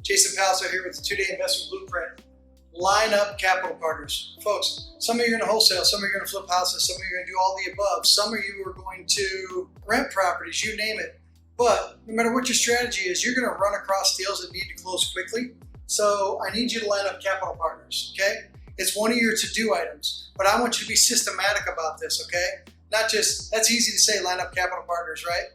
Jason Palso here with the 2-day investment blueprint. Line up capital partners. Folks, some of you are going to wholesale, some of you are going to flip houses, some of you are going to do all the above, some of you are going to rent properties, you name it. But no matter what your strategy is, you're going to run across deals that need to close quickly. So I need you to line up capital partners, okay? It's one of your to-do items, but I want you to be systematic about this, okay? Not just, that's easy to say, line up capital partners, right?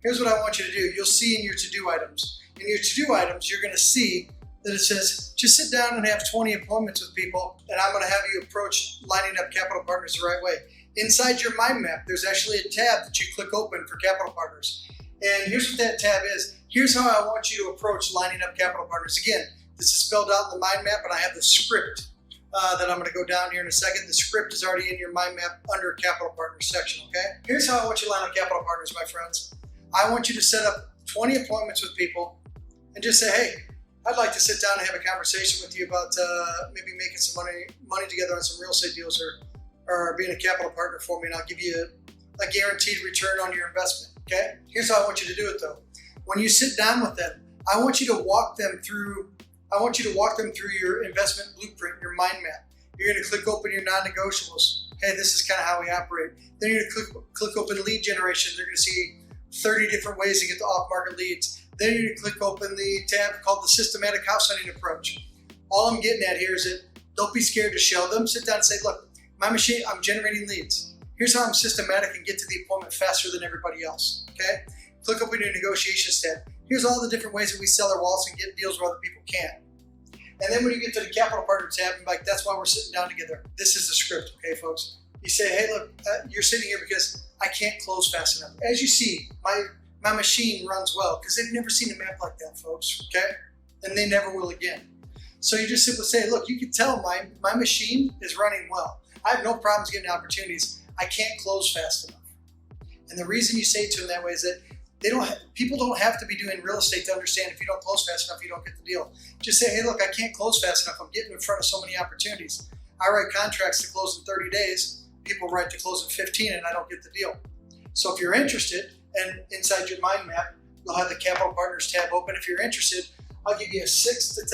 Here's what I want you to do. You'll see in your to-do items. In your to-do items, you're going to see that it says, just sit down and have 20 appointments with people, and I'm going to have you approach lining up capital partners the right way. Inside your mind map, there's actually a tab that you click open for capital partners. And here's what that tab is. Here's how I want you to approach lining up capital partners. Again, this is spelled out in the mind map, and I have the script that I'm going to go down here in a second. The script is already in your mind map under capital partners section, okay? Here's how I want you to line up capital partners, my friends. I want you to set up 20 appointments with people and just say, hey, I'd like to sit down and have a conversation with you about maybe making some money together on some real estate deals or being a capital partner for me, and I'll give you a guaranteed return on your investment, okay? Here's how I want you to do it though. When you sit down with them, I want you to walk them through your investment blueprint, your mind map. You're going to click open your non-negotiables. Hey, this is kind of how we operate. Then you're going to click open lead generation. They're going to see 30 different ways to get the off-market leads. Then you're going to click open the tab called the systematic house hunting approach. All I'm getting at here is that don't be scared to show them. Sit down and say, look, my machine, I'm generating leads. Here's how I'm systematic and get to the appointment faster than everybody else, okay? Click open your negotiations tab. Here's all the different ways that we sell our wallets and get deals where other people can't. And then when you get to the capital partner tab, I'm like, that's why we're sitting down together. This is the script, okay, folks? You say, hey, look, you're sitting here because I can't close fast enough. As you see, my machine runs well because they've never seen a map like that, folks, okay? And they never will again. So you just simply say, look, you can tell my machine is running well. I have no problems getting opportunities. I can't close fast enough. And the reason you say it to them that way is that people don't have to be doing real estate to understand if you don't close fast enough, you don't get the deal. Just say, hey, look, I can't close fast enough. I'm getting in front of so many opportunities. I write contracts to close in 30 days. People write to close in 15 and I don't get the deal. So if you're interested, and inside your mind map, you'll have the capital partners tab open. If you're interested, I'll give you a 6 to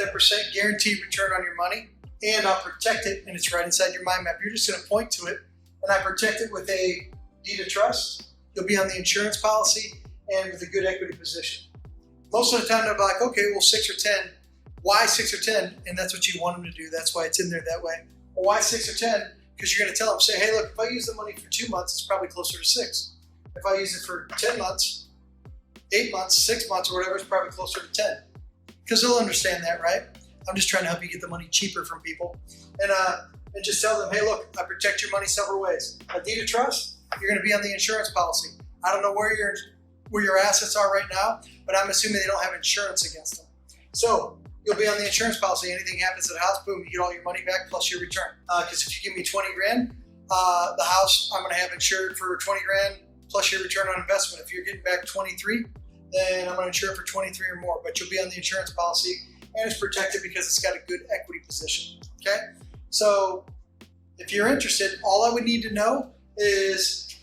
10% guaranteed return on your money, and I'll protect it, and it's right inside your mind map. You're just going to point to it, and I protect it with a deed of trust. You'll be on the insurance policy and with a good equity position. Most of the time, they'll be like, okay, well, 6 or 10. Why 6 or 10? And that's what you want them to do. That's why it's in there that way. Well, why 6 or 10? Because you're going to tell them, say, hey, look, if I use the money for 2 months, it's probably closer to 6. If I use it for 10 months, 8 months, 6 months, or whatever, it's probably closer to 10. Because they'll understand that, right? I'm just trying to help you get the money cheaper from people. And just tell them, hey, look, I protect your money several ways. A deed of trust, you're going to be on the insurance policy. I don't know where your assets are right now, but I'm assuming they don't have insurance against them. So you'll be on the insurance policy. Anything happens at the house, boom, you get all your money back plus your return. Because if you give me 20 grand, the house I'm going to have insured for 20 grand plus your return on investment. If you're getting back 23, then I'm going to insure it for 23 or more. But you'll be on the insurance policy, and it's protected because it's got a good equity position. Okay? So if you're interested, all I would need to know is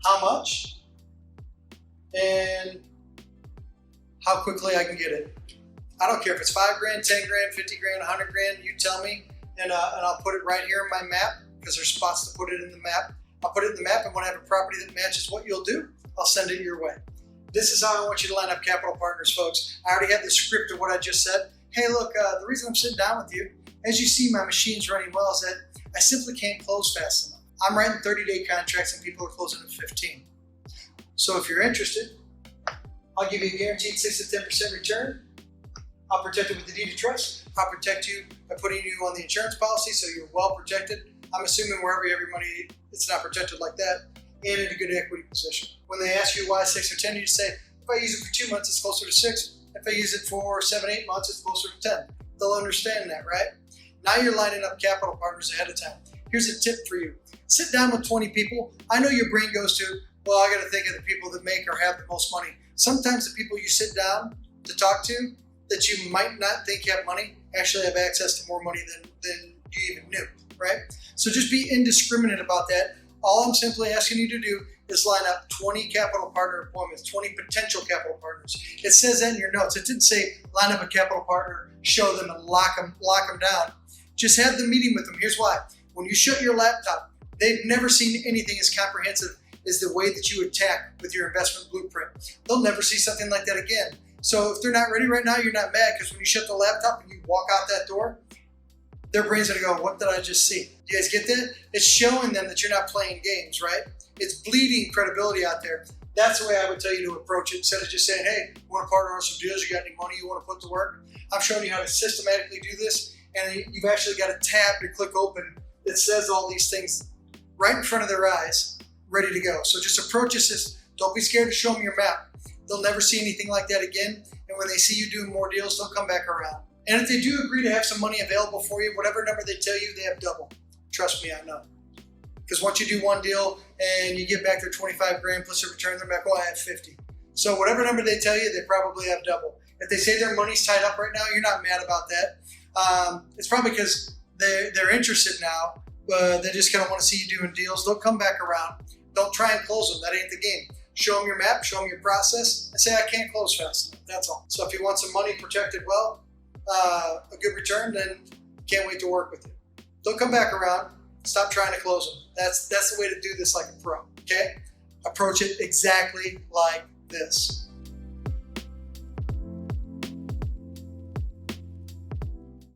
how much and how quickly I can get it. I don't care if it's 5 grand, 10 grand, 50 grand, 100 grand, you tell me, and I'll put it right here in my map because there's spots to put it in the map. I'll put it in the map, and when I have a property that matches what you'll do, I'll send it your way. This is how I want you to line up capital partners, folks. I already have the script of what I just said. Hey, look, the reason I'm sitting down with you, as you see my machine's running well, is that I simply can't close fast enough. I'm writing 30-day contracts and people are closing in 15. So if you're interested, I'll give you a guaranteed 6 to 10% return. I'll protect it with the deed of trust. I'll protect you by putting you on the insurance policy so you're well protected. I'm assuming wherever you have your money, it's not protected like that, and in a good equity position. When they ask you why 6 or 10, you just say, if I use it for 2 months, it's closer to 6. If I use it for 7, 8 months, it's closer to 10. They'll understand that, right? Now you're lining up capital partners ahead of time. Here's a tip for you. Sit down with 20 people. I know your brain goes to, well, I got to think of the people that make or have the most money. Sometimes the people you sit down to talk to that you might not think have money actually have access to more money than you even knew, right? So just be indiscriminate about that. All I'm simply asking you to do is line up 20 capital partner appointments, 20 potential capital partners. It says that in your notes. It didn't say line up a capital partner, show them, and lock them down. Just have the meeting with them. Here's why. When you shut your laptop, they've never seen anything as comprehensive as the way that you attack with your investment blueprint. They'll never see something like that again. So if they're not ready right now, you're not mad, because when you shut the laptop and you walk out that door, their brain's gonna go, what did I just see? You guys get that? It's showing them that you're not playing games, right? It's bleeding credibility out there. That's the way I would tell you to approach it, instead of just saying, hey, you wanna partner on some deals? You got any money you wanna put to work? I'm showing you how to systematically do this, and you've actually got a tab to click open that says all these things right in front of their eyes, ready to go. So just approach this. Don't be scared to show them your map. They'll never see anything like that again. And when they see you doing more deals, they'll come back around. And if they do agree to have some money available for you, whatever number they tell you, they have double. Trust me, I know. Because once you do one deal and you get back their 25 grand plus a return, they're back, oh, I have 50. So whatever number they tell you, they probably have double. If they say their money's tied up right now, you're not mad about that. It's probably because they're interested now, but they just kind of want to see you doing deals. They'll come back around. Don't try and close them. That ain't the game. Show them your map, show them your process, and say, I can't close fast enough. That's all. So if you want some money protected well, a good return, then can't wait to work with you. They'll come back around. Stop trying to close them. That's the way to do this like a pro, okay? Approach it exactly like this.